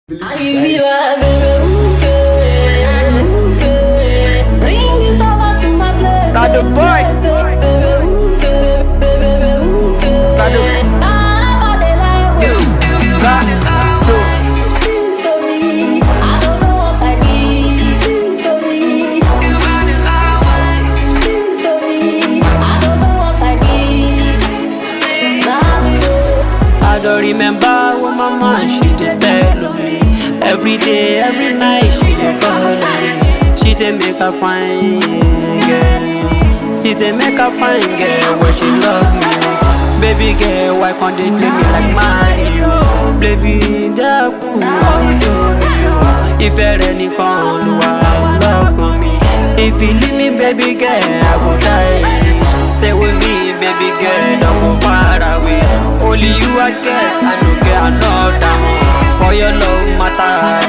How you be like, baby, bring it over to my place. Radoo boy. Radoo. I don't know what I need. Sorry. I don't know what I need. I don't remember when my mom, she did tell me. Every day, every night, she did call me. She said make her fine girl. She said make her fine girl when she love me. Baby girl, why can't they play me like Mario? Baby, that's cool, I will do you. If you're any con, love on me. If you leave me, baby girl, I will die. Stay with me, baby girl, don't go far away. Only you I get, I don't get another one. For your love matter,